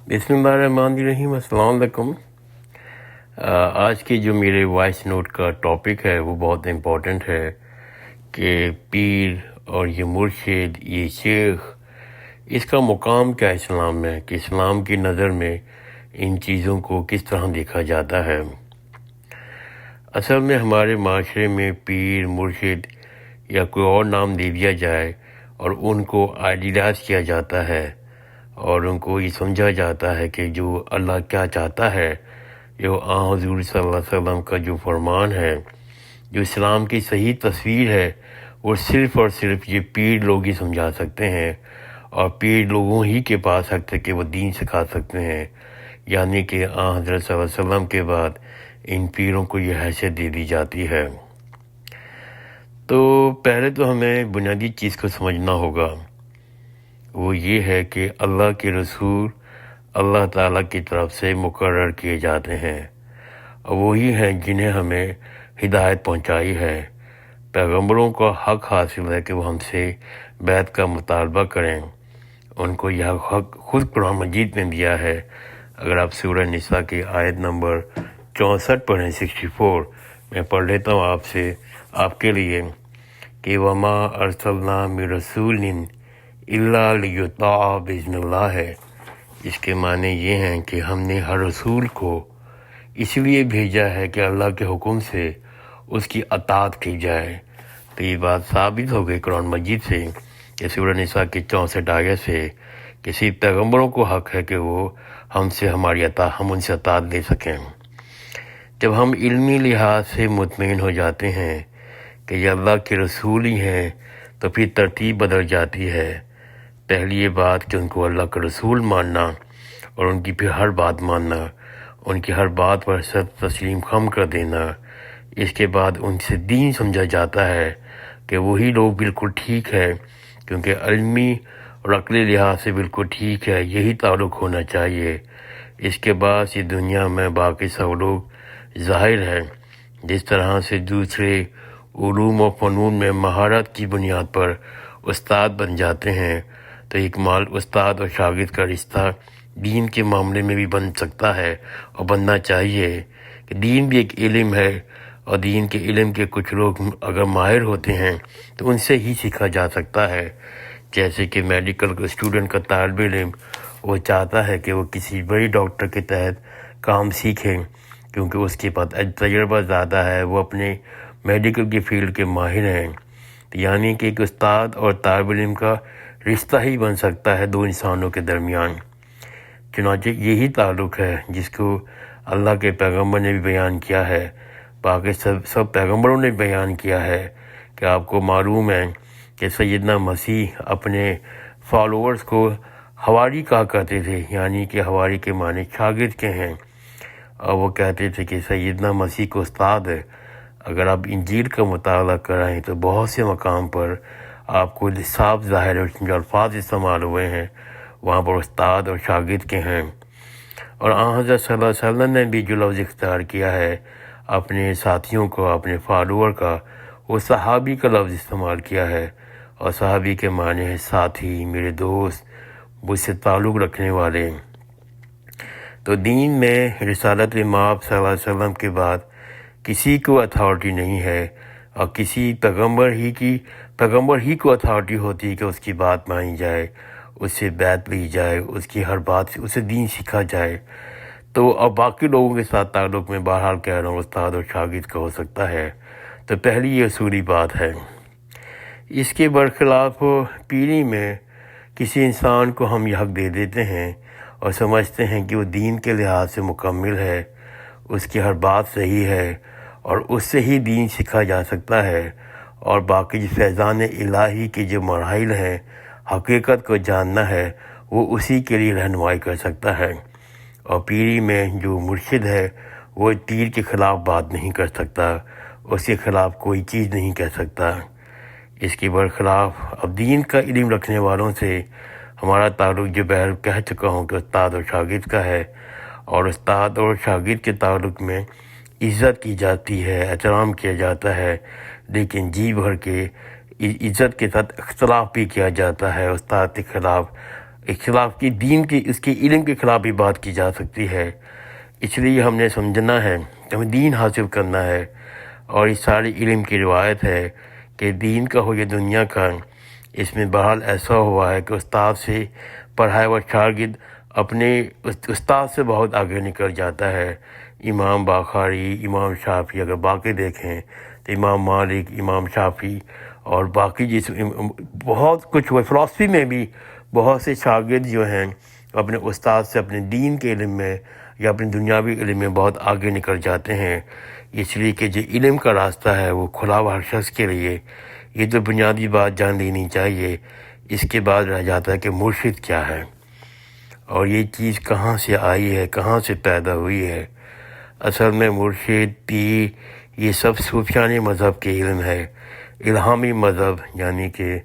بسم اللہ الرحمن الرحیم۔ السلام علیکم۔ آج کی جو میرے وائس نوٹ کا ٹاپک ہے وہ بہت امپورٹنٹ ہے کہ پیر اور یہ مرشد، یہ شیخ، اس کا مقام کیا اسلام میں، کہ اسلام کی نظر میں ان چیزوں کو کس طرح دیکھا جاتا ہے۔ اصل میں ہمارے معاشرے میں پیر، مرشد یا کوئی اور نام دے دیا جائے اور ان کو آئیڈیلائز کیا جاتا ہے اور ان کو یہ سمجھا جاتا ہے کہ جو اللہ کیا چاہتا ہے، جو حضور صلی اللہ علیہ وسلم کا جو فرمان ہے، جو اسلام کی صحیح تصویر ہے، وہ صرف اور صرف یہ پیر لوگ ہی سمجھا سکتے ہیں، اور پیر لوگوں ہی کے پاس حق ہے کہ وہ دین سکھا سکتے ہیں۔ یعنی کہ حضرت صلی اللہ علیہ وسلم کے بعد ان پیروں کو یہ حیثیت دے دی جاتی ہے۔ تو پہلے تو ہمیں بنیادی چیز کو سمجھنا ہوگا، وہ یہ ہے کہ اللہ کے رسول اللہ تعالیٰ کی طرف سے مقرر کیے جاتے ہیں، اور وہی ہیں جنہیں ہمیں ہدایت پہنچائی ہے۔ پیغمبروں کا حق حاصل ہے کہ وہ ہم سے بیعت کا مطالبہ کریں، ان کو یہ حق خود قرآن مجید نے دیا ہے۔ اگر آپ سورہ نساء کی آیت نمبر 64 پڑھیں، 64، میں پڑھ لیتا ہوں آپ کے لیے کہ وَمَا أَرْسَلْنَا مِن رَسُولٍ إِلَّا لِيُطَاعَ بِإِذْنِ اللَّهِ ہے۔ اس کے معنی یہ ہیں کہ ہم نے ہر رسول کو اس لیے بھیجا ہے کہ اللہ کے حکم سے اس کی اطاعت کی جائے۔ تو یہ بات ثابت ہو گئی قرآن مجید سے کہ سورہ نساء کی 64 آیت سے کہ صرف پیغمبروں کو حق ہے کہ وہ ہم ان سے اطاعت لے سکیں۔ جب ہم علمی لحاظ سے مطمئن ہو جاتے ہیں کہ یہ اللہ کے رسول ہی ہیں تو پھر ترتیب بدل جاتی ہے۔ پہلی یہ بات کہ ان کو اللہ کا رسول ماننا اور ان کی پھر ہر بات ماننا، ان کی ہر بات پر سر تسلیم خم کر دینا۔ اس کے بعد ان سے دین سمجھا جاتا ہے کہ وہی لوگ بالکل ٹھیک ہے، کیونکہ علمی اور عقلی لحاظ سے بالکل ٹھیک ہے، یہی تعلق ہونا چاہیے۔ اس کے بعد یہ دنیا میں باقی سب لوگ ظاہر ہے، جس طرح سے دوسرے علوم و فنون میں مہارت کی بنیاد پر استاد بن جاتے ہیں، تو اکمال استاد اور شاگرد کا رشتہ دین کے معاملے میں بھی بن سکتا ہے اور بننا چاہیے کہ دین بھی ایک علم ہے، اور دین کے علم کے کچھ لوگ اگر ماہر ہوتے ہیں تو ان سے ہی سیکھا جا سکتا ہے۔ جیسے کہ میڈیکل اسٹوڈنٹ کا طالب علم وہ چاہتا ہے کہ وہ کسی بڑی ڈاکٹر کے تحت کام سیکھیں، کیونکہ اس کے پاس تجربہ زیادہ ہے، وہ اپنے میڈیکل کی فیلڈ کے ماہر ہیں۔ یعنی کہ ایک استاد اور طالب علم کا رشتہ ہی بن سکتا ہے دو انسانوں کے درمیان۔ چنانچہ یہی تعلق ہے جس کو اللہ کے پیغمبر نے بھی بیان کیا ہے، باقی سب پیغمبروں نے بیان کیا ہے کہ آپ کو معلوم ہے کہ سیدنا مسیح اپنے فالوورز کو حواری کہا کرتے تھے، یعنی کہ حواری کے معنی شاگرد کے ہیں، اور وہ کہتے تھے کہ سیدنا مسیح کو استاد ہے۔ اگر آپ انجیل کا مطالعہ کرائیں تو بہت سے مقام پر آپ کو صاف ظاہر جو الفاظ استعمال ہوئے ہیں وہاں پر استاد اور شاگرد کے ہیں۔ اور حضرت صلی اللہ علیہ وسلم نے بھی جو لفظ اختیار کیا ہے اپنے ساتھیوں کو، اپنے فالوور کا، وہ صحابی کا لفظ استعمال کیا ہے، اور صحابی کے معنی ہے ساتھی، میرے دوست، مجھ سے تعلق رکھنے والے۔ تو دین میں رسالت مآب صلی اللہ علیہ وسلم کے بعد کسی کو اتھارٹی نہیں ہے، اور کسی پیغمبر ہی کو اتھارٹی ہوتی ہے کہ اس کی بات مانی جائے، اس سے بیعت لی جائے، اس کی ہر بات سے اسے دین سیکھا جائے۔ تو اب باقی لوگوں کے ساتھ تعلق میں بہرحال کہہ رہا ہوں استاد اور شاگرد کا ہو سکتا ہے۔ تو پہلی یہ اصولی بات ہے۔ اس کے برخلاف پیری میں کسی انسان کو ہم یہ حق دے دیتے ہیں اور سمجھتے ہیں کہ وہ دین کے لحاظ سے مکمل ہے، اس کی ہر بات صحیح ہے اور اس سے ہی دین سیکھا جا سکتا ہے، اور باقی جو فیضان الہی کے جو مراحل ہیں، حقیقت کو جاننا ہے، وہ اسی کے لیے رہنمائی کر سکتا ہے۔ اور پیری میں جو مرشد ہے وہ پیر کے خلاف بات نہیں کر سکتا، اس کے خلاف کوئی چیز نہیں کہہ سکتا۔ اس کے برخلاف اب دین کا علم رکھنے والوں سے ہمارا تعلق جو بہر کہہ چکا ہوں کہ استاد اور شاگرد کا ہے، اور استاد اور شاگرد کے تعلق میں عزت کی جاتی ہے، احترام کیا جاتا ہے، لیکن جی بھر کے عزت کے ساتھ اختلاف بھی کیا جاتا ہے۔ استاد کے خلاف اختلاف کی دین کے اس کے علم کے خلاف بھی بات کی جا سکتی ہے۔ اس لیے ہم نے سمجھنا ہے کہ ہمیں دین حاصل کرنا ہے، اور اس سارے علم کی روایت ہے کہ دین کا ہو یا دنیا کا، اس میں بہرحال ایسا ہوا ہے کہ استاد سے پڑھایا ہوا شاگرد اپنے استاد سے بہت آگے نکل جاتا ہے۔ امام بخاری، امام شافعی، اگر باقی دیکھیں تو امام مالک، امام شافعی اور باقی بہت کچھ ہوا۔ فلسفی میں بھی بہت سے شاگرد جو ہیں اپنے استاد سے اپنے دین کے علم میں یا اپنے دنیاوی علم میں بہت آگے نکل جاتے ہیں۔ اس لیے کہ جو علم کا راستہ ہے وہ کھلا ہوا ہر شخص کے لیے، یہ تو بنیادی بات جان لینی چاہیے۔ اس کے بعد رہ جاتا ہے کہ مرشد کیا ہے، اور یہ چیز کہاں سے آئی ہے، کہاں سے پیدا ہوئی ہے۔ اصل میں مرشد، پیر، یہ سب صوفیانی مذہب کے علم ہے، الہامی مذہب، یعنی کہ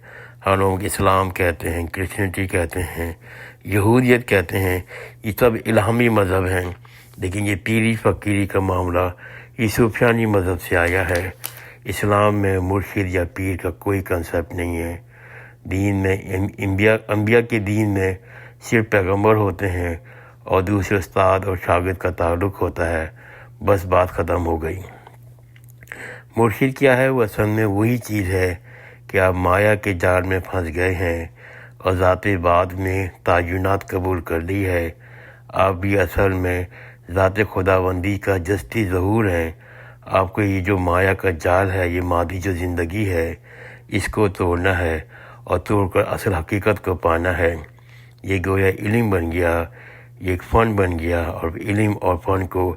ہم لوگ اسلام کہتے ہیں، کرسچنٹی کہتے ہیں، یہودیت کہتے ہیں، یہ سب الہامی مذہب ہیں۔ لیکن یہ پیری فقیری کا معاملہ یہ صوفیانی مذہب سے آیا ہے۔ اسلام میں مرشد یا پیر کا کوئی کنسیپٹ نہیں ہے۔ دین میں انبیاء کے دین میں صرف پیغمبر ہوتے ہیں اور دوسرے استاد اور شاگرد کا تعلق ہوتا ہے، بس بات ختم ہو گئی۔ مرشد کیا ہے؟ وہ اصل میں وہی چیز ہے کہ آپ مایا کے جال میں پھنس گئے ہیں اور ذات بعد میں تعینات قبول کر لی ہے۔ آپ بھی اصل میں ذات خداوندی کا جستی ظہور ہیں۔ آپ کو یہ جو مایا کا جال ہے، یہ مادی جو زندگی ہے، اس کو توڑنا ہے اور توڑ کر اصل حقیقت کو پانا ہے۔ یہ گویا علم بن گیا، یہ ایک فن بن گیا، اور علم اور فن کو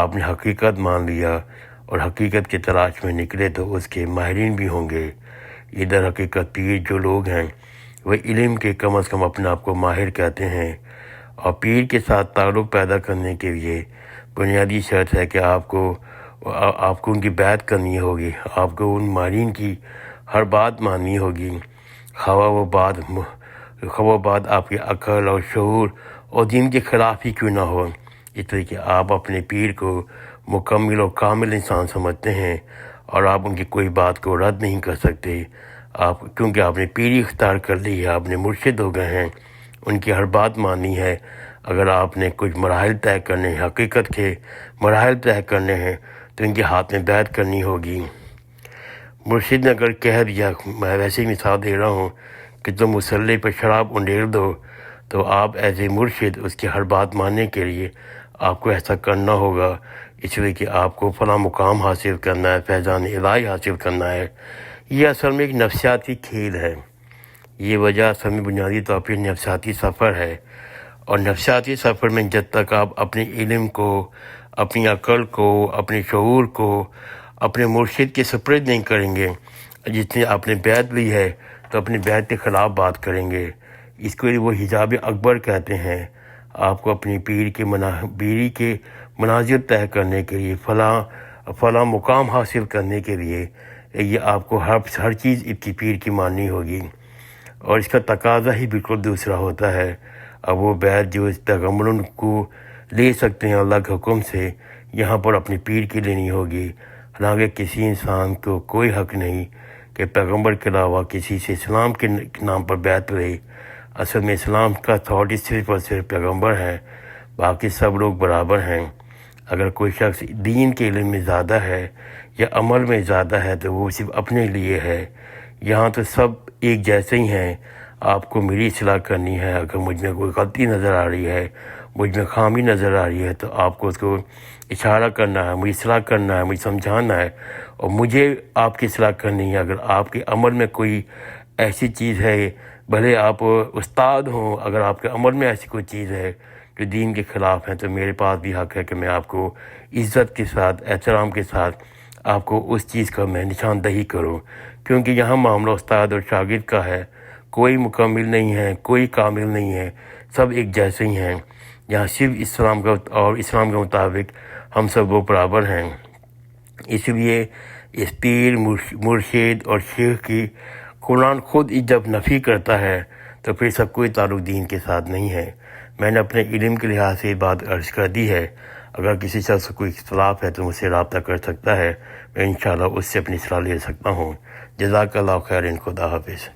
آپ نے حقیقت مان لیا اور حقیقت کی تلاش میں نکلے تو اس کے ماہرین بھی ہوں گے۔ یہ در حقیقت پیر جو لوگ ہیں وہ علم کے کم از کم اپنے آپ کو ماہر کہتے ہیں، اور پیر کے ساتھ تعلق پیدا کرنے کے لیے بنیادی شرط ہے کہ آپ کو ان کی بیعت کرنی ہوگی، آپ کو ان ماہرین کی ہر بات ماننی ہوگی، خواہ وہ بات آپ کی عقل اور شعور اور دین کے خلاف ہی کیوں نہ ہو۔ اس طرح کہ آپ اپنے پیر کو مکمل اور کامل انسان سمجھتے ہیں، اور آپ ان کی کوئی بات کو رد نہیں کر سکتے، کیونکہ آپ نے پیری اختیار کر لی ہے، آپ نے مرشد ہو گئے ہیں، ان کی ہر بات ماننی ہے۔ اگر آپ نے کچھ مراحل طے کرنے ہیں، حقیقت کے مراحل طے کرنے ہیں، تو ان کے ہاتھ میں بیعت کرنی ہوگی۔ مرشد نے اگر کہہ دیا، میں ویسے ہی مثال دے رہا ہوں، کہ تم مسلح پہ شراب انڈیل دو، تو آپ ایز اے مرشد اس کی ہر بات ماننے کے لیے آپ کو ایسا کرنا ہوگا، اس لیے کہ آپ کو فلاں مقام حاصل کرنا ہے، فیضان الہی حاصل کرنا ہے۔ یہ اصل میں ایک نفسیاتی کھیل ہے۔ یہ وجہ اصل میں بنیادی طور پر نفسیاتی سفر ہے، اور نفسیاتی سفر میں جب تک آپ اپنے علم کو، اپنی عقل کو، اپنے شعور کو اپنے مرشد کے سپرد نہیں کریں گے، جس نے آپ نے بیعت لی ہے تو اپنی بیعت کے خلاف بات کریں گے۔ اس کو وہ حجاب اکبر کہتے ہیں۔ آپ کو اپنی پیری کے مناظر طے کرنے کے لیے، فلاں مقام حاصل کرنے کے لیے، یہ آپ کو ہر چیز اس کی پیر کی ماننی ہوگی، اور اس کا تقاضا ہی بالکل دوسرا ہوتا ہے۔ اب وہ بیعت جو اس پیغمبروں کو لے سکتے ہیں اللہ کے حکم سے، یہاں پر اپنی پیر کی لینی ہوگی۔ حالانکہ کسی انسان کو کوئی حق نہیں کہ پیغمبر کے علاوہ کسی سے اسلام کے نام پر بیعت لے۔ اصل میں اسلام کا اتھارٹی صرف اور صرف پیغمبر ہیں، باقی سب لوگ برابر ہیں۔ اگر کوئی شخص دین کے علم میں زیادہ ہے یا عمل میں زیادہ ہے تو وہ صرف اپنے لیے ہے۔ یہاں تو سب ایک جیسے ہی ہیں۔ آپ کو میری اصلاح کرنی ہے، اگر مجھ میں کوئی غلطی نظر آ رہی ہے، مجھ میں خامی نظر آ رہی ہے، تو آپ کو اس کو اشارہ کرنا ہے، مجھے اصلاح کرنا ہے، مجھے سمجھانا ہے، اور مجھے آپ کی اصلاح کرنی ہے۔ اگر آپ کے عمل میں کوئی ایسی چیز ہے، بھلے آپ استاد ہوں، اگر آپ کے عمل میں ایسی کوئی چیز ہے جو دین کے خلاف ہے، تو میرے پاس بھی حق ہے کہ میں آپ کو عزت کے ساتھ، احترام کے ساتھ آپ کو اس چیز کا میں نشاندہی کروں، کیونکہ یہاں معاملہ استاد اور شاگرد کا ہے۔ کوئی مکمل نہیں ہے، کوئی کامل نہیں ہے، سب ایک جیسے ہی ہیں۔ یہاں صرف اسلام کے مطابق ہم سب وہ برابر ہیں۔ اس لیے اس پیر، مرشد اور شیخ کی قرآن خود جب نفی کرتا ہے تو پھر سب کوئی تعلق دین کے ساتھ نہیں ہے۔ میں نے اپنے علم کے لحاظ سے یہ بات عرض کر دی ہے۔ اگر کسی شخص کو کوئی اختلاف ہے تو مجھ سے رابطہ کر سکتا ہے، میں انشاءاللہ اس سے اپنی اصلاح لے سکتا ہوں۔ جزاک اللہ خیر، خدا حافظ۔